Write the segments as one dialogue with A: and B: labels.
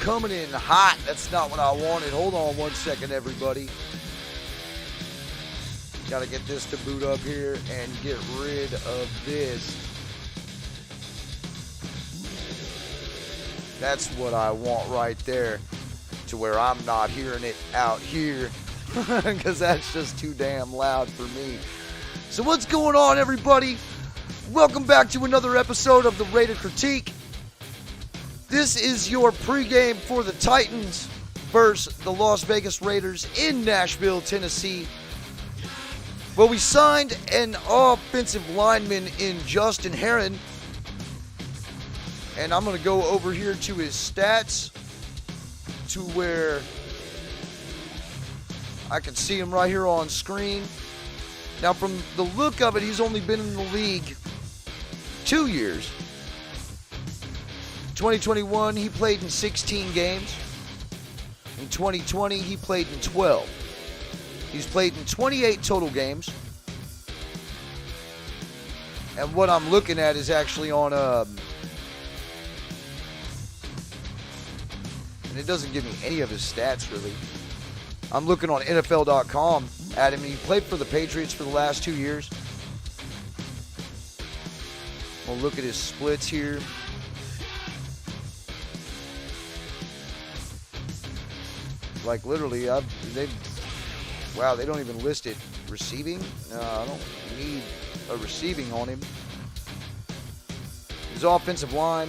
A: Coming in hot. That's not what I wanted. Hold on one second, everybody. Got to get this to boot up here and get rid of this. That's what I want right there, to where I'm not hearing it out here, because that's just too damn loud for me. So what's going on, everybody? Welcome back to another episode of the Raider Critique. This is your pregame for the Titans versus the Las Vegas Raiders in Nashville, Tennessee. Well, we signed an offensive lineman in Justin Herron. And I'm going to go over here to his stats to where I can see him right here on screen. Now, from the look of it, he's only been in the league 2 years. 2021, he played in 16 games. In 2020, he played in 12. He's played in 28 total games. And what I'm looking at is actually on and it doesn't give me any of his stats, really. I'm looking on NFL.com at him. He played for the Patriots for the last 2 years. We'll look at his splits here. Like literally, they don't even list it receiving. No, I don't need a receiving on him. His offensive line,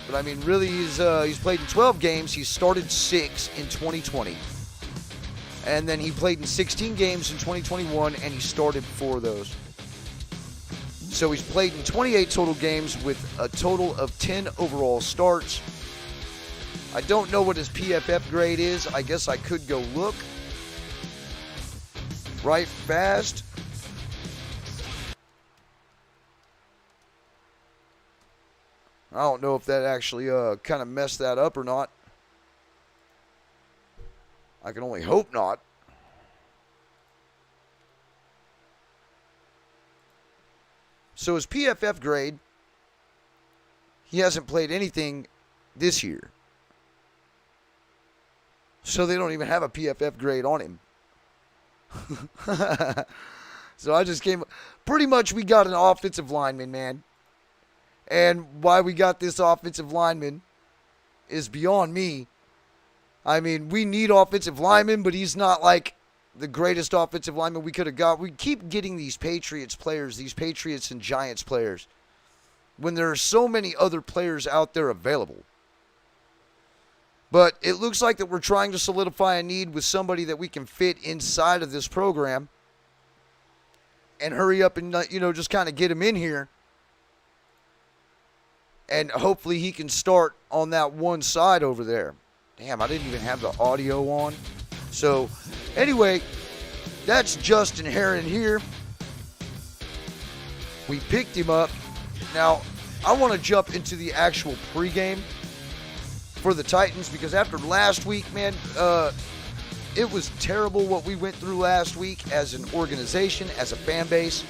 A: but I mean, really, he's played in 12 games. He started 6 in 2020, and then he played in 16 games in 2021, and he started 4 of those. So he's played in 28 total games with a total of 10 overall starts. I don't know what his PFF grade is. I guess I could go look right fast. I don't know if that actually kind of messed that up or not. I can only hope not. So his PFF grade, he hasn't played anything this year. So they don't even have a PFF grade on him. So I just pretty much we got an offensive lineman, man. And why we got this offensive lineman is beyond me. I mean, we need offensive linemen, but he's not like the greatest offensive lineman we could have got. We keep getting these Patriots players, these Patriots and Giants players, when there are so many other players out there available. But it looks like that we're trying to solidify a need with somebody that we can fit inside of this program and hurry up and, just kind of get him in here. And hopefully he can start on that one side over there. Damn, I didn't even have the audio on. So, anyway, that's Justin Herron here. We picked him up. Now, I want to jump into the actual pregame for the Titans, because after last week, man, it was terrible what we went through last week as an organization, as a fan base,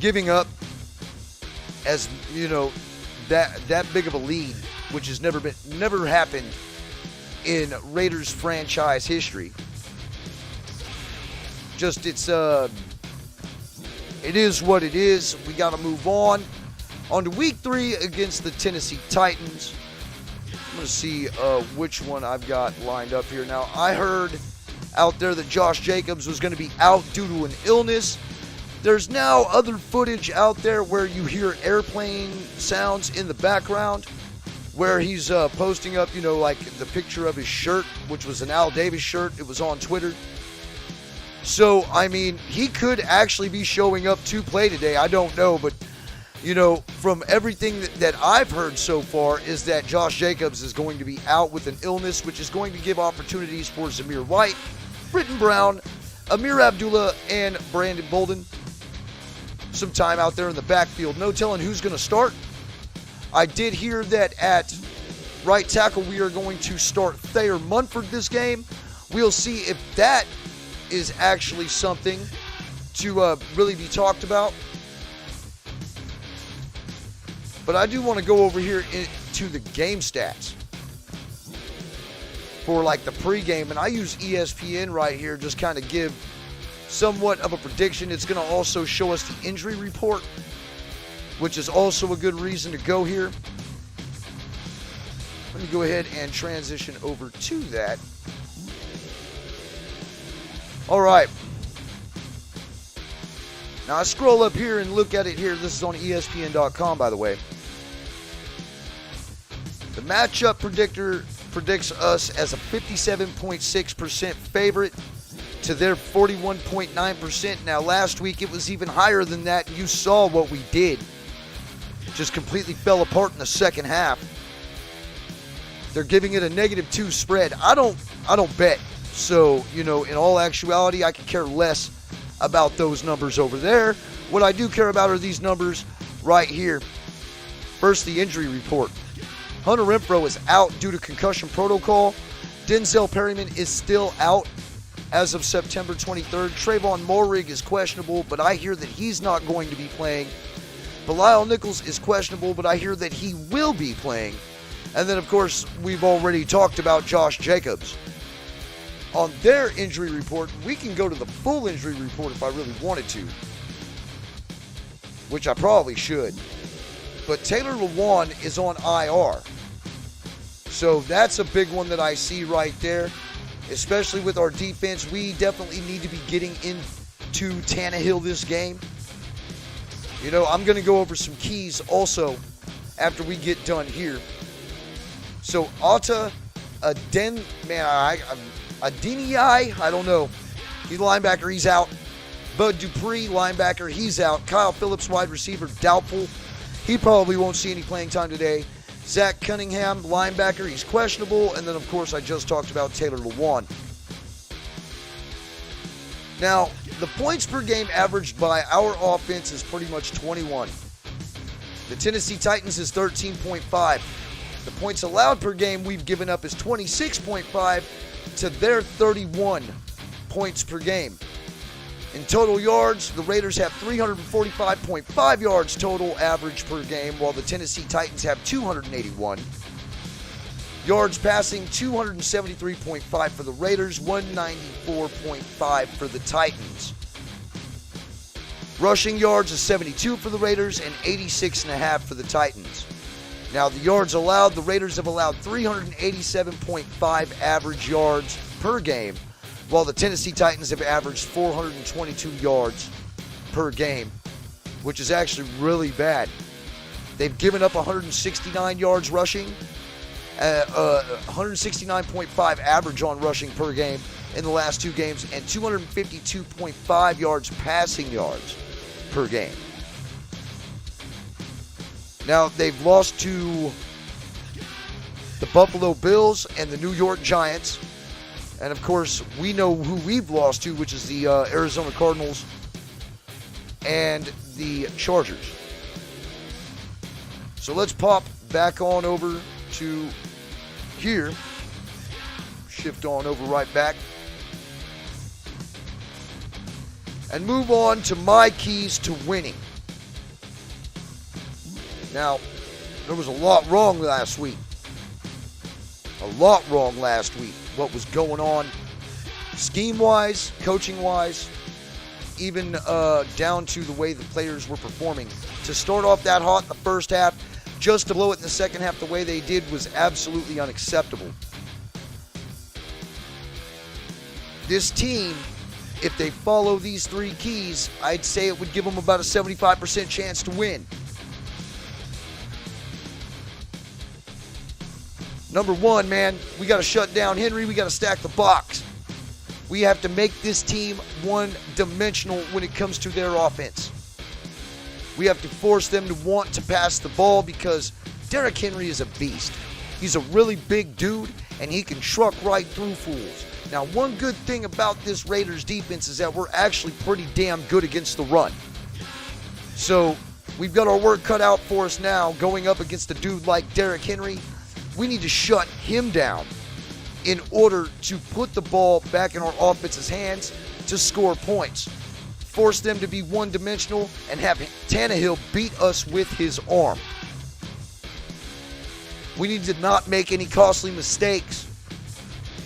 A: giving up as, you know, that big of a lead, which has never happened in Raiders franchise history. Just it is what it is. We got to move on to week 3 against the Tennessee Titans. I'm going to see which one I've got lined up here. Now, I heard out there that Josh Jacobs was going to be out due to an illness. There's now other footage out there where you hear airplane sounds in the background, where he's posting up, you know, like the picture of his shirt, which was an Al Davis shirt. It was on Twitter. So, I mean, he could actually be showing up to play today. I don't know, but, you know, from everything that I've heard so far is that Josh Jacobs is going to be out with an illness, which is going to give opportunities for Zamir White, Britton Brown, Amir Abdullah, and Brandon Bolden. Some time out there in the backfield. No telling who's going to start. I did hear that at right tackle we are going to start Thayer Munford this game. We'll see if that is actually something to really be talked about. But I do want to go over here to the game stats for like the pregame, and I use ESPN right here, just kind of give somewhat of a prediction. It's going to also show us the injury report, which is also a good reason to go here. Let me go ahead and transition over to that. All right. Now I scroll up here and look at it here. This is on ESPN.com, by the way. The matchup predictor predicts us as a 57.6% favorite to their 41.9%. Now, last week it was even higher than that. You saw what we did. Just completely fell apart in the second half. They're giving it a -2 spread. I don't bet. So, you know, in all actuality, I could care less about those numbers over there. What I do care about are these numbers right here. First, the injury report. Hunter Renfrow is out due to concussion protocol. Denzel Perryman is still out as of September 23rd. Trayvon Mulrig is questionable, but I hear that he's not going to be playing. Belial Nichols is questionable, but I hear that he will be playing. And then, of course, we've already talked about Josh Jacobs. On their injury report, we can go to the full injury report if I really wanted to, which I probably should. But Taylor Lewan is on IR. So that's a big one that I see right there. Especially with our defense, we definitely need to be getting into Tannehill this game. You know, I'm going to go over some keys also after we get done here. So Ata Adeniyi, I don't know. He's a linebacker, he's out. Bud Dupree, linebacker, he's out. Kyle Phillips, wide receiver, doubtful. He probably won't see any playing time today. Zach Cunningham, linebacker, he's questionable. And then, of course, I just talked about Taylor Lewan. Now, the points per game averaged by our offense is pretty much 21. The Tennessee Titans is 13.5. The points allowed per game we've given up is 26.5 to their 31 points per game. In total yards, the Raiders have 345.5 yards total average per game, while the Tennessee Titans have 281. Yards passing, 273.5 for the Raiders, 194.5 for the Titans. Rushing yards is 72 for the Raiders and 86.5 for the Titans. Now, the yards allowed, the Raiders have allowed 387.5 average yards per game, while the Tennessee Titans have averaged 422 yards per game, which is actually really bad. They've given up 169 yards rushing, 169.5 average on rushing per game in the last 2 games, and 252.5 yards passing yards per game. Now, they've lost to the Buffalo Bills and the New York Giants. And, of course, we know who we've lost to, which is the Arizona Cardinals and the Chargers. So let's pop back on over to here. Shift on over right back. and move on to my keys to winning. Now, there was a lot wrong last week. What was going on scheme-wise, coaching-wise, even down to the way the players were performing. To start off that hot in the first half, just to blow it in the second half the way they did was absolutely unacceptable. This team, if they follow these three keys, I'd say it would give them about a 75% chance to win. Number one, man, we got to shut down Henry. We got to stack the box. We have to make this team one-dimensional when it comes to their offense. We have to force them to want to pass the ball because Derrick Henry is a beast. He's a really big dude, and he can truck right through fools. Now, one good thing about this Raiders defense is that we're actually pretty damn good against the run. So, we've got our work cut out for us now going up against a dude like Derrick Henry. We need to shut him down in order to put the ball back in our offense's hands to score points. Force them to be one-dimensional and have Tannehill beat us with his arm. We need to not make any costly mistakes.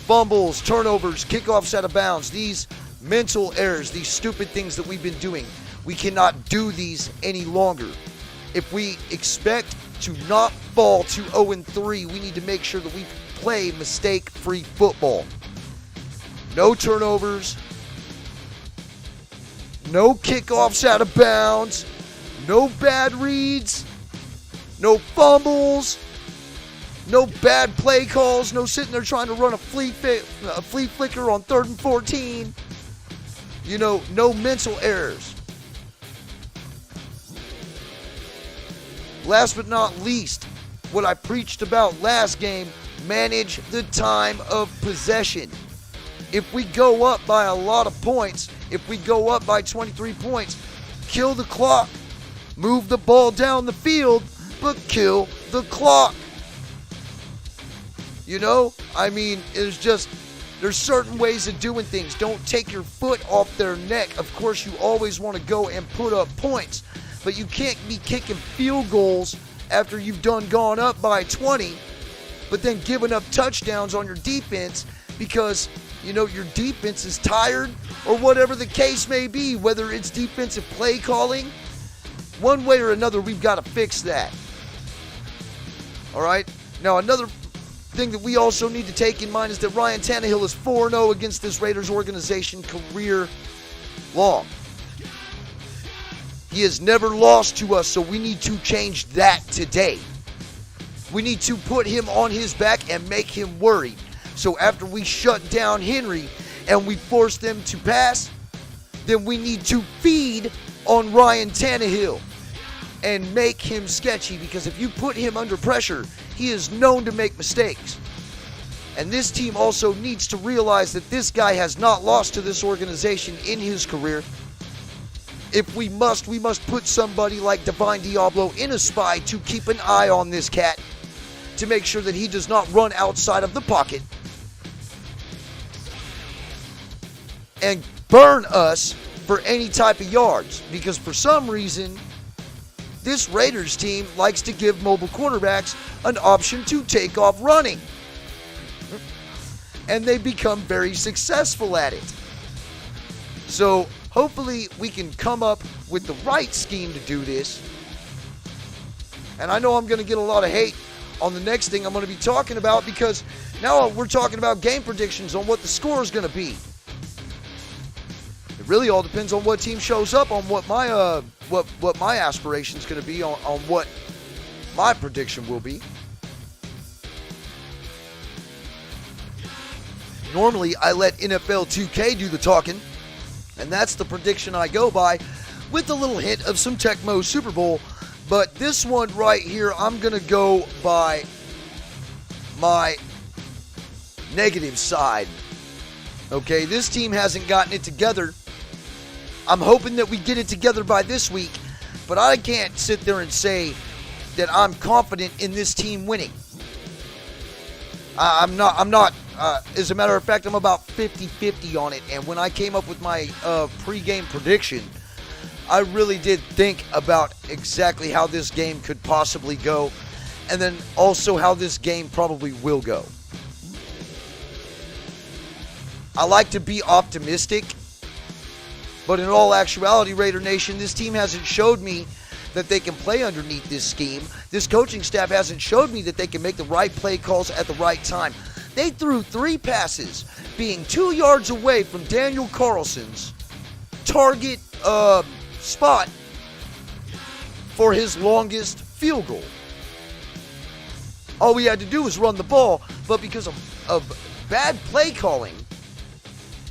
A: Fumbles, turnovers, kickoffs out of bounds, these mental errors, these stupid things that we've been doing. We cannot do these any longer. If we expect to not fall to 0-3, we need to make sure that we play mistake-free football. No turnovers, no kickoffs out of bounds, no bad reads, no fumbles, no bad play calls, no sitting there trying to run a flea flicker on 3rd and 14. You know, no mental errors. Last but not least, what I preached about last game, manage the time of possession. If we go up by a lot of points, if we go up by 23 points, kill the clock. Move the ball down the field, but kill the clock. You know, I mean, there's certain ways of doing things. Don't take your foot off their neck. Of course, you always want to go and put up points, but you can't be kicking field goals after you've gone up by 20, but then giving up touchdowns on your defense because, you know, your defense is tired or whatever the case may be, whether it's defensive play calling. One way or another, we've got to fix that. All right? Now, another thing that we also need to take in mind is that Ryan Tannehill is 4-0 against this Raiders organization career long. He has never lost to us, so we need to change that today. We need to put him on his back and make him worried. So after we shut down Henry and we force them to pass, then we need to feed on Ryan Tannehill and make him sketchy, because if you put him under pressure, he is known to make mistakes. And this team also needs to realize that this guy has not lost to this organization in his career. If we must put somebody like Divine Diablo in a spy to keep an eye on this cat to make sure that he does not run outside of the pocket and burn us for any type of yards. Because for some reason, this Raiders team likes to give mobile quarterbacks an option to take off running. And they become very successful at it. So hopefully we can come up with the right scheme to do this. And I know I'm going to get a lot of hate on the next thing I'm going to be talking about, because now we're talking about game predictions on what the score is going to be. It really all depends on what team shows up, on what my aspiration is going to be, on what my prediction will be. Normally, I let NFL 2K do the talking, and that's the prediction I go by, with a little hint of some Tecmo Super Bowl. But this one right here, I'm going to go by my negative side. Okay, this team hasn't gotten it together. I'm hoping that we get it together by this week, but I can't sit there and say that I'm confident in this team winning. I'm not As a matter of fact, I'm about 50-50 on it. And when I came up with my pregame prediction, I really did think about exactly how this game could possibly go, and then also how this game probably will go. I like to be optimistic, but in all actuality, Raider Nation, this team hasn't showed me that they can play underneath this scheme. This coaching staff hasn't showed me that they can make the right play calls at the right time. They threw 3 passes, being 2 yards away from Daniel Carlson's target spot for his longest field goal. All we had to do was run the ball, but because of bad play calling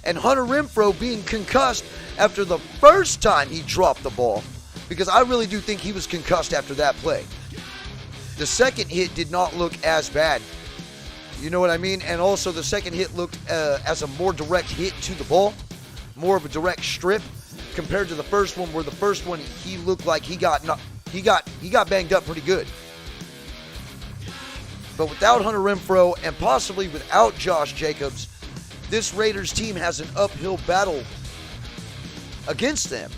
A: and Hunter Renfrow being concussed after the first time he dropped the ball, because I really do think he was concussed after that play. The second hit did not look as bad. You know what I mean? And also the second hit looked as a more direct hit to the ball, more of a direct strip compared to the first one, where the first one he looked like he got banged up pretty good. But without Hunter Renfrow and possibly without Josh Jacobs, this Raiders team has an uphill battle against them,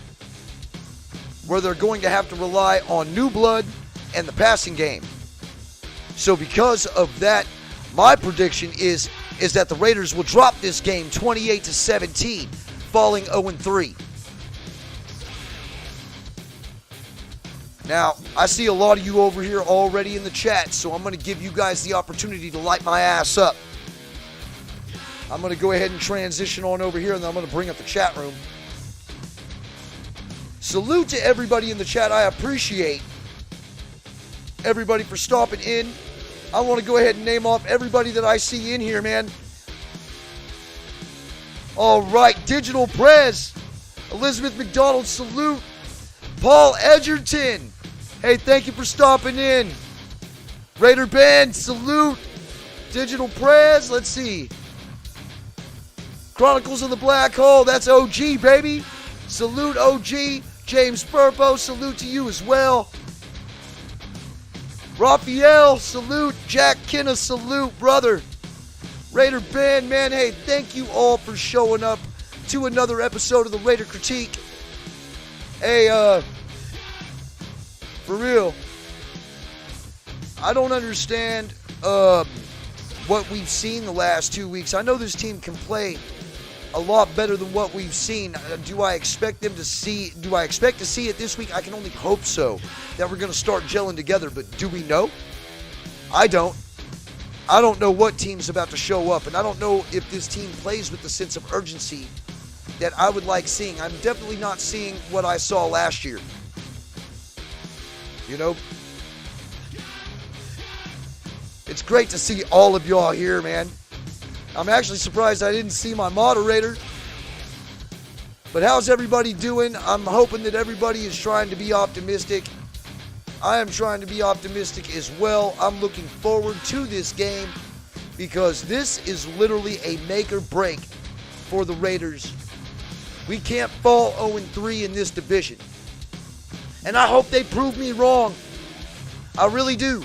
A: where they're going to have to rely on new blood and the passing game. So because of that, my prediction is that the Raiders will drop this game 28-17, falling 0-3. Now, I see a lot of you over here already in the chat, so I'm going to give you guys the opportunity to light my ass up. I'm going to go ahead and transition on over here, and then I'm going to bring up the chat room. Salute to everybody in the chat. I appreciate everybody for stopping in. I want to go ahead and name off everybody that I see in here, man. All right, Digital Prez, Elizabeth McDonald, salute. Paul Edgerton, hey, thank you for stopping in. Raider Band, salute. Digital Prez, let's see. Chronicles of the Black Hole, that's OG, baby. Salute, OG. James Burpo, salute to you as well. Raphael, salute. Jack Kinna, salute, brother. Raider Band, man, hey, thank you all for showing up to another episode of the Raider Critique. Hey, for real, I don't understand what we've seen the last 2 weeks. I know this team can play a lot better than what we've seen. Do I expect to see it this week? I can only hope so, that we're going to start gelling together, but do we know? I don't know what team's about to show up, and I don't know if this team plays with the sense of urgency that I would like seeing. I'm definitely not seeing what I saw last year. You know? It's great to see all of y'all here, man. I'm actually surprised I didn't see my moderator. But how's everybody doing? I'm hoping that everybody is trying to be optimistic. I am trying to be optimistic as well. I'm looking forward to this game because this is literally a make or break for the Raiders. We can't fall 0-3 in this division. And I hope they prove me wrong. I really do.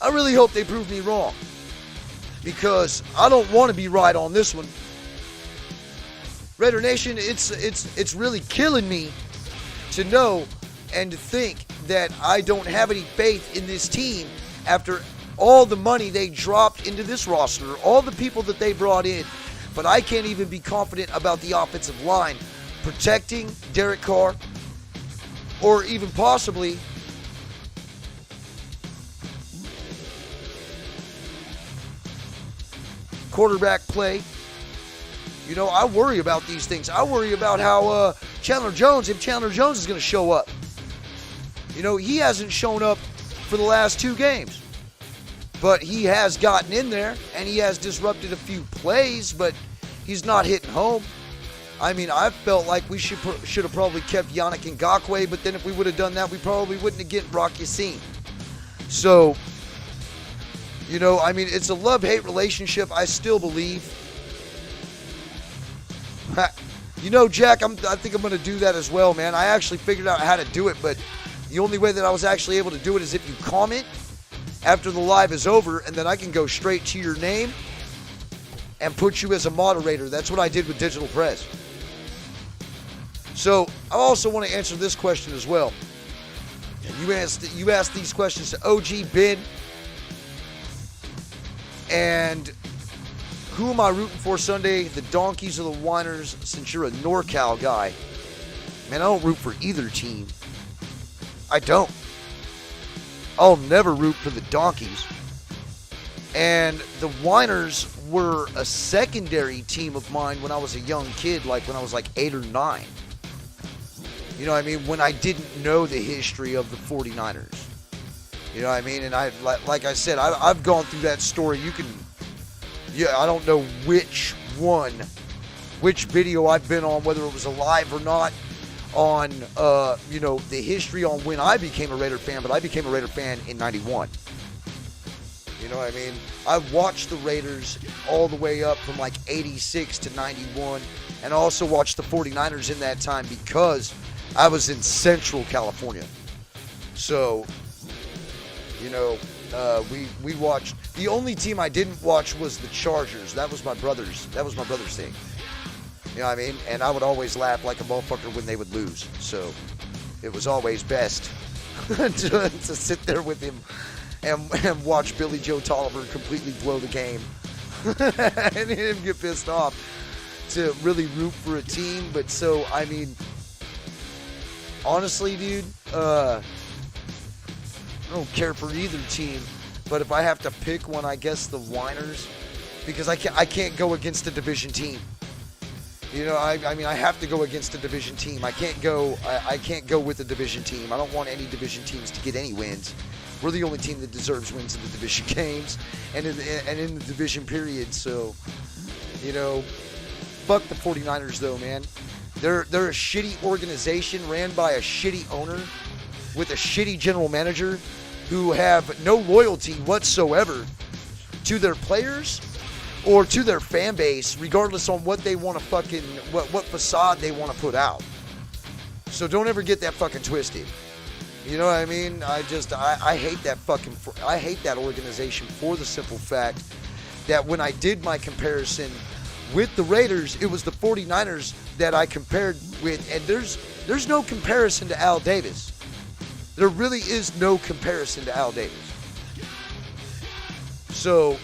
A: I really hope they prove me wrong, because I don't want to be right on this one. Raider Nation, it's really killing me to know and to think that I don't have any faith in this team after all the money they dropped into this roster, all the people that they brought in. But I can't even be confident about the offensive line protecting Derek Carr, or even possibly quarterback play. You know, I worry about these things. I worry about how if Chandler Jones is going to show up. You know, he hasn't shown up for the last 2 games. But he has gotten in there, and he has disrupted a few plays, but he's not hitting home. I mean, I felt like we should have probably kept Yannick Ngakoue, but then if we would have done that, we probably wouldn't have get Brock Yassin. So, you know, I mean, it's a love-hate relationship, I still believe. You know, Jack, I think I'm going to do that as well, man. I actually figured out how to do it, but the only way that I was actually able to do it is if you comment after the live is over, and then I can go straight to your name and put you as a moderator. That's what I did with Digital Press. So I also want to answer this question as well. You asked these questions to OG, Ben, and who am I rooting for Sunday? The Donkeys or the Whiners? Since you're a NorCal guy, man, I don't root for either team. I don't. I'll never root for the Donkeys. And the Whiners were a secondary team of mine when I was a young kid, like when I was like 8 or 9. You know what I mean? When I didn't know the history of the 49ers. You know what I mean? And like I said, I've gone through that story. I don't know which video I've been on, whether it was alive or not, on, the history on when I became a Raider fan, but I became a Raider fan in 91. You know what I mean? I watched the Raiders all the way up from like 86 to 91, and I also watched the 49ers in that time because I was in Central California. So, we watched. The only team I didn't watch was the Chargers. That was my brother's thing. You know what I mean? And I would always laugh like a motherfucker when they would lose. So it was always best to sit there with him and watch Billy Joe Tolliver completely blow the game and him get pissed off, to really root for a team. But so, I mean, honestly, dude, I don't care for either team. But if I have to pick one, I guess the Whiners, because I can't go against a division team. You know, I mean, I have to go against a division team. I can't go with a division team. I don't want any division teams to get any wins. We're the only team that deserves wins in the division games and in the division period. So, fuck the 49ers though, man. They're a shitty organization ran by a shitty owner with a shitty general manager who have no loyalty whatsoever to their players or to their fan base, regardless on what they want to what facade they want to put out. So don't ever get that fucking twisted. You know what I mean? I hate that I hate that organization for the simple fact that when I did my comparison with the Raiders, it was the 49ers that I compared with, and there's no comparison to Al Davis. There really is no comparison to Al Davis. So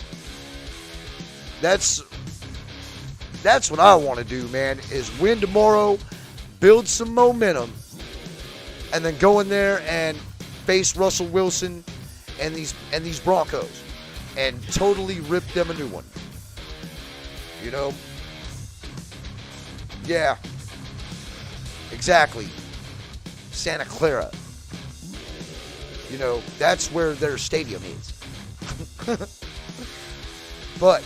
A: that's what I want to do, man, is win tomorrow, build some momentum, and then go in there and face Russell Wilson and these Broncos and totally rip them a new one. Yeah. Exactly. Santa Clara. That's where their stadium is. But,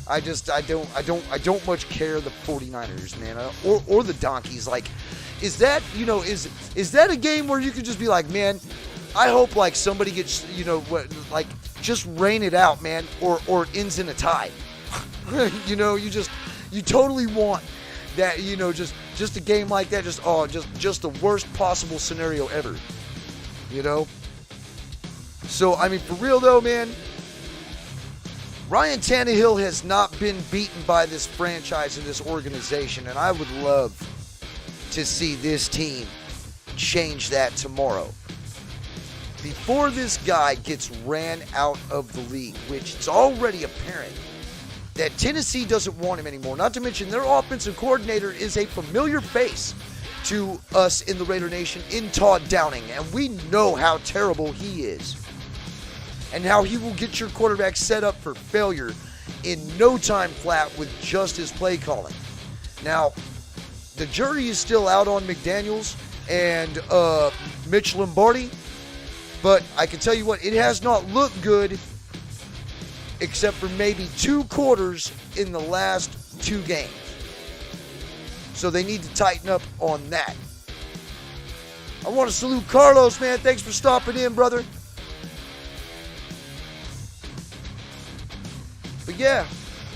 A: I don't much care the 49ers, man, or the Donkeys. Like, is that a game where you could just be like, man, I hope like somebody gets, just rain it out, man, or it ends in a tie. You totally want that, just a game like that, just the worst possible scenario ever. So, I mean, for real though, man, Ryan Tannehill has not been beaten by this franchise and this organization, and I would love to see this team change that tomorrow. Before this guy gets ran out of the league, which it's already apparent that Tennessee doesn't want him anymore. Not to mention their offensive coordinator is a familiar face to us in the Raider Nation in Todd Downing, and we know how terrible he is and how he will get your quarterback set up for failure in no time flat with just his play calling. Now, the jury is still out on McDaniels and Mitch Lombardi, but I can tell you what, it has not looked good except for maybe 2 quarters in the last 2 games. So they need to tighten up on that. I want to salute Carlos, man. Thanks for stopping in, brother. But yeah,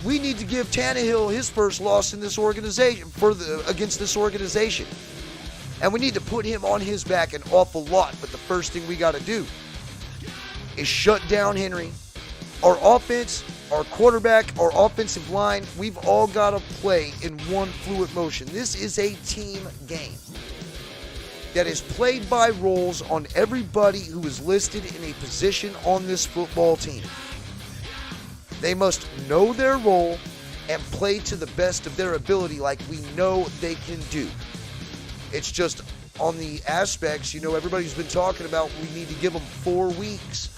A: we need to give Tannehill his first loss in this organization against this organization. And we need to put him on his back an awful lot. But the first thing we got to do is shut down Henry. Our offense our quarterback, our offensive line, we've all got to play in one fluid motion. This is a team game that is played by roles on everybody who is listed in a position on this football team. They must know their role and play to the best of their ability like we know they can do. It's just on the aspects, everybody's been talking about we need to give them 4 weeks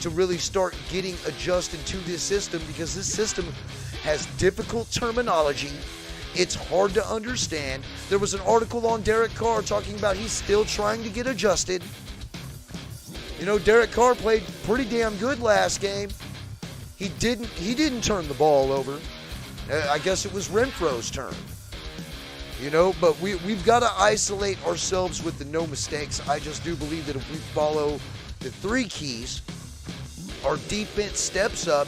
A: to really start getting adjusted to this system, because this system has difficult terminology. It's hard to understand. There was an article on Derek Carr talking about he's still trying to get adjusted. Derek Carr played pretty damn good last game. He didn't turn the ball over. I guess it was Renfro's turn. But we've got to isolate ourselves with the no mistakes. I just do believe that if we follow the 3 keys, our defense steps up,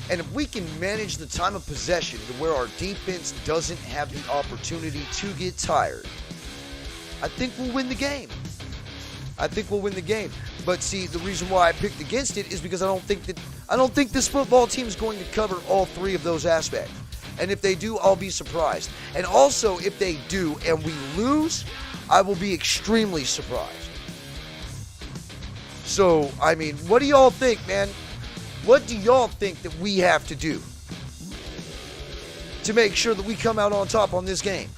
A: and if we can manage the time of possession to where our defense doesn't have the opportunity to get tired, I think we'll win the game. But see, the reason why I picked against it is because I don't think this football team is going to cover all 3 of those aspects. And if they do, I'll be surprised. And also, if they do and we lose, I will be extremely surprised. So, what do y'all think, man? What do y'all think that we have to do to make sure that we come out on top on this game?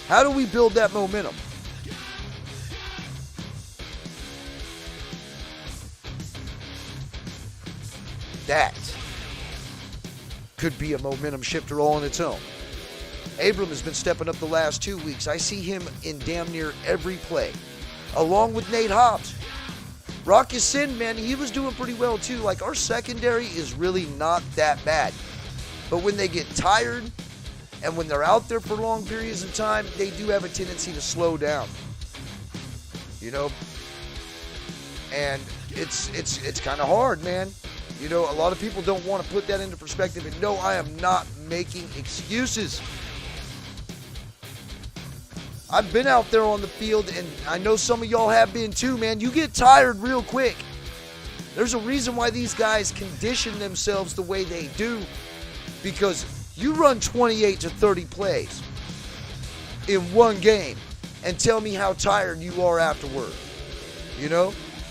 A: How do we build that momentum? That could be a momentum shifter all on its own. Abram has been stepping up the last 2 weeks. I see him in damn near every play, along with Nate Hobbs. Rock Ya-Sin, man, he was doing pretty well too. Like, our secondary is really not that bad. But when they get tired and when they're out there for long periods of time, they do have a tendency to slow down. And it's kind of hard, man. A lot of people don't want to put that into perspective. And no, I am not making excuses. I've been out there on the field, and I know some of y'all have been too, man. You get tired real quick. There's a reason why these guys condition themselves the way they do, because you run 28 to 30 plays in one game and tell me how tired you are afterward.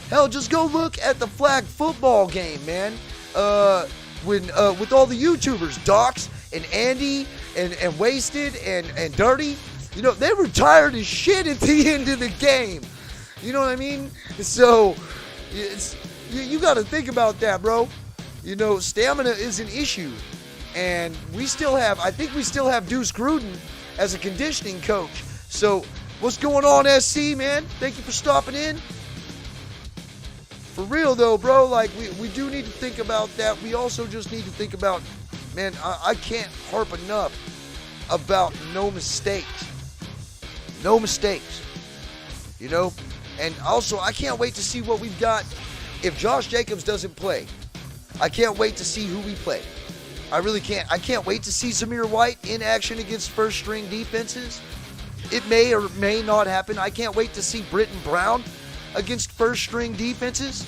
A: Hell, just go look at the flag football game, man. With all the YouTubers, Docs and Andy and Wasted and Dirty. They were tired as shit at the end of the game. You know what I mean? So, you got to think about that, bro. Stamina is an issue. And I think we still have Deuce Gruden as a conditioning coach. So, what's going on, SC, man? Thank you for stopping in. For real, though, bro, like, we do need to think about that. We also just need to think about, man, I can't harp enough about no mistakes. No mistakes, And also, I can't wait to see what we've got if Josh Jacobs doesn't play. I can't wait to see who we play. I really can't. I can't wait to see Zamir White in action against first-string defenses. It may or may not happen. I can't wait to see Britton Brown against first-string defenses.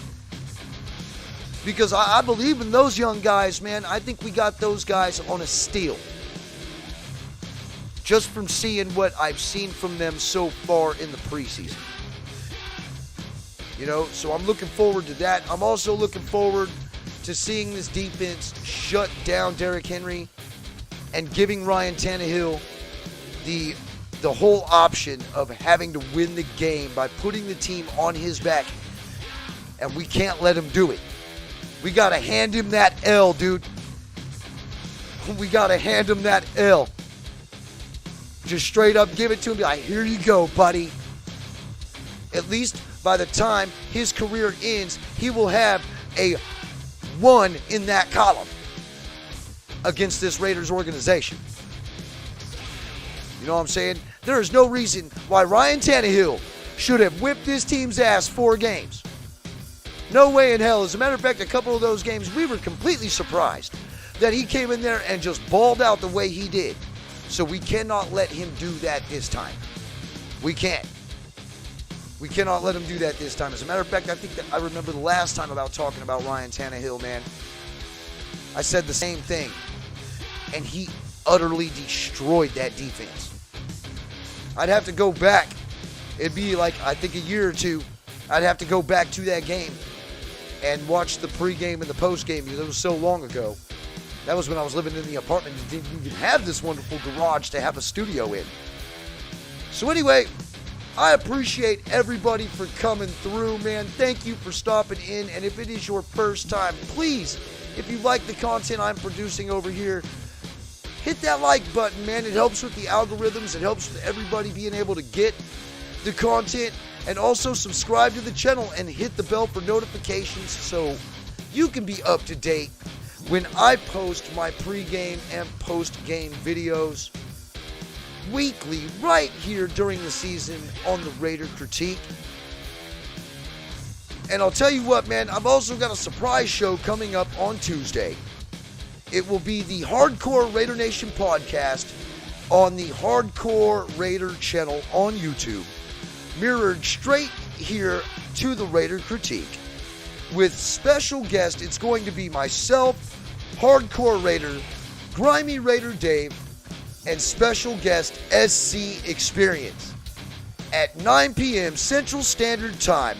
A: Because I believe in those young guys, man. I think we got those guys on a steal. Just from seeing what I've seen from them so far in the preseason. So I'm looking forward to that. I'm also looking forward to seeing this defense shut down Derrick Henry and giving Ryan Tannehill the whole option of having to win the game by putting the team on his back. And we can't let him do it. We got to hand him that L, dude. We got to hand him that L. Just straight up give it to him. Be like, here you go, buddy. At least by the time his career ends, he will have a 1 in that column against this Raiders organization. You know what I'm saying? There is no reason why Ryan Tannehill should have whipped this team's ass 4 games. No way in hell. As a matter of fact, a couple of those games, we were completely surprised that he came in there and just balled out the way he did. So we cannot let him do that this time. We can't. We cannot let him do that this time. As a matter of fact, I think that I remember the last time about talking about Ryan Tannehill, man. I said the same thing. And he utterly destroyed that defense. I'd have to go back. It'd be like, I think, a year or two. I'd have to go back to that game and watch the pregame and the postgame because it was so long ago. That was when I was living in the apartment and didn't even have this wonderful garage to have a studio in. So anyway, I appreciate everybody for coming through, man. Thank you for stopping in. And if it is your first time, please, if you like the content I'm producing over here, hit that like button, man. It helps with the algorithms. It helps with everybody being able to get the content. And also subscribe to the channel and hit the bell for notifications so you can be up to date when I post my pregame and postgame videos weekly right here during the season on the Raider Critique. And I'll tell you what, man, I've also got a surprise show coming up on Tuesday. It will be the Hardcore Raider Nation podcast on the Hardcore Raider channel on YouTube, mirrored straight here to the Raider Critique. With special guest, it's going to be myself, Hardcore Raider, Grimy Raider Dave, and special guest SC Experience at 9 p.m. Central Standard Time.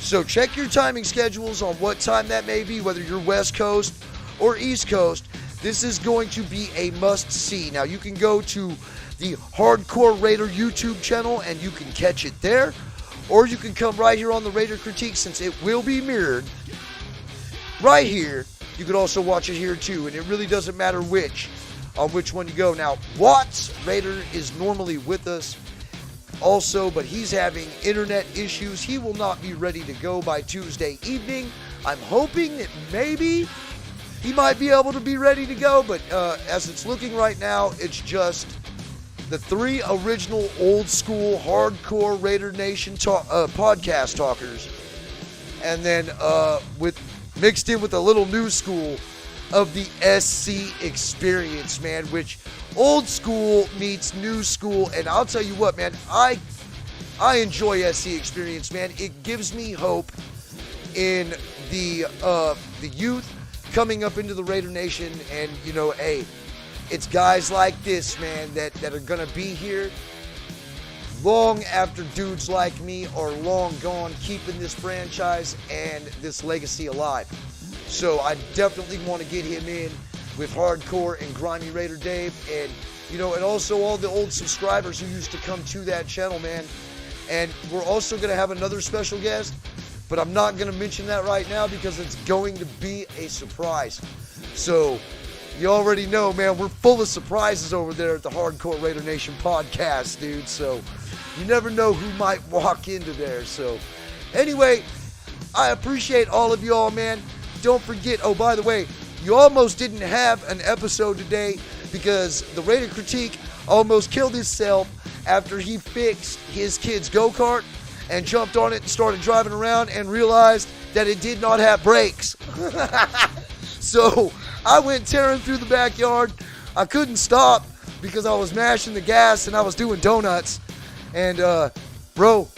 A: So check your timing schedules on what time that may be, whether you're West Coast or East Coast. This is going to be a must-see. Now, you can go to the Hardcore Raider YouTube channel and you can catch it there, or you can come right here on the Raider Critique since it will be mirrored right here. You can also watch it here too, and it really doesn't matter on which one you go. Now, Watts Raider is normally with us also, but he's having internet issues. He will not be ready to go by Tuesday evening. I'm hoping that maybe he might be able to be ready to go, but as it's looking right now, it's just the three original old school hardcore Raider Nation podcast talkers, and then mixed in with a little new school of the SC Experience, man, which old school meets new school. And I'll tell you what, man, I enjoy SC Experience, man. It gives me hope in the youth coming up into the Raider Nation. And, you know, hey, it's guys like this, man, that are going to be here long after dudes like me are long gone, keeping this franchise and this legacy alive. So I definitely want to get him in with Hardcore and Grimy Raider Dave, and you know, and also all the old subscribers who used to come to that channel, man. And we're also going to have another special guest, but I'm not going to mention that right now because it's going to be a surprise. So you already know, man, we're full of surprises over there at the Hardcore Raider Nation podcast, dude. So you never know who might walk into there. So anyway, I appreciate all of y'all, man. Don't forget, oh, by the way, you almost didn't have an episode today because the Raider Critique almost killed himself after he fixed his kid's go-kart and jumped on it and started driving around and realized that it did not have brakes. So I went tearing through the backyard. I couldn't stop because I was mashing the gas and I was doing donuts. And, bro,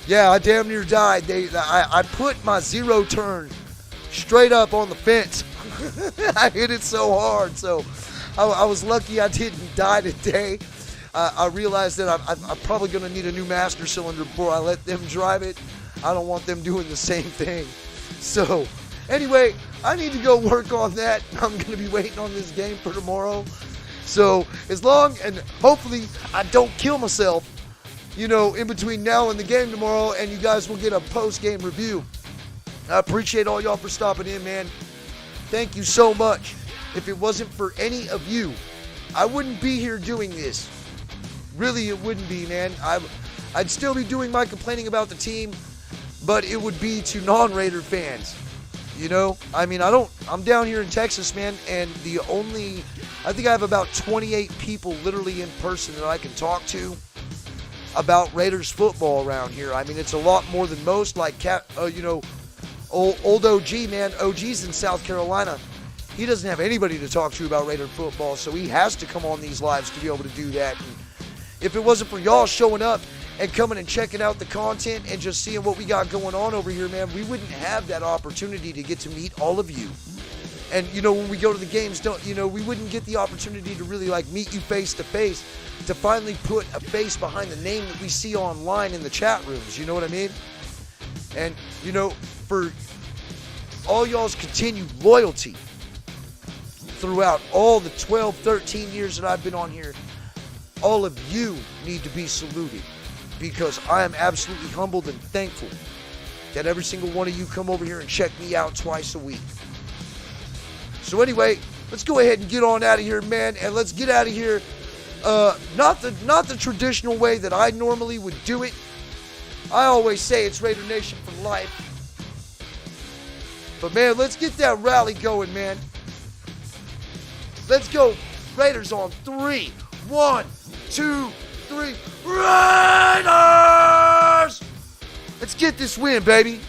A: yeah, I damn near died. I put my zero turn straight up on the fence. I hit it so hard. So I was lucky I didn't die today. I realized that I'm probably going to need a new master cylinder before I let them drive it. I don't want them doing the same thing. So anyway, I need to go work on that. I'm going to be waiting on this game for tomorrow. So as long and hopefully I don't kill myself, you know, in between now and the game tomorrow, and you guys will get a post-game review. I appreciate all y'all for stopping in, man. Thank you so much. If it wasn't for any of you, I wouldn't be here doing this. Really, it wouldn't be, man. I'd still be doing my complaining about the team, but it would be to non-Raider fans. You know, I mean, I'm down here in Texas, man, and I think I have about 28 people literally in person that I can talk to about Raiders football around here. I mean, it's a lot more than most, like, old OG, man. OG's in South Carolina. He doesn't have anybody to talk to about Raider football, so he has to come on these lives to be able to do that. And if it wasn't for y'all showing up and coming and checking out the content and just seeing what we got going on over here, man, we wouldn't have that opportunity to get to meet all of you. And, when we go to the games, we wouldn't get the opportunity to really, meet you face to face, to finally put a face behind the name that we see online in the chat rooms. You know what I mean? And, for all y'all's continued loyalty throughout all the 12, 13 years that I've been on here, all of you need to be saluted, because I am absolutely humbled and thankful that every single one of you come over here and check me out twice a week. So anyway, let's go ahead and get on out of here, man, and let's get out of here. Not the traditional way that I normally would do it. I always say it's Raider Nation for life. But man, let's get that rally going, man. Let's go. Raiders on 3. 1, 2, 3. Raiders! Let's get this win, baby.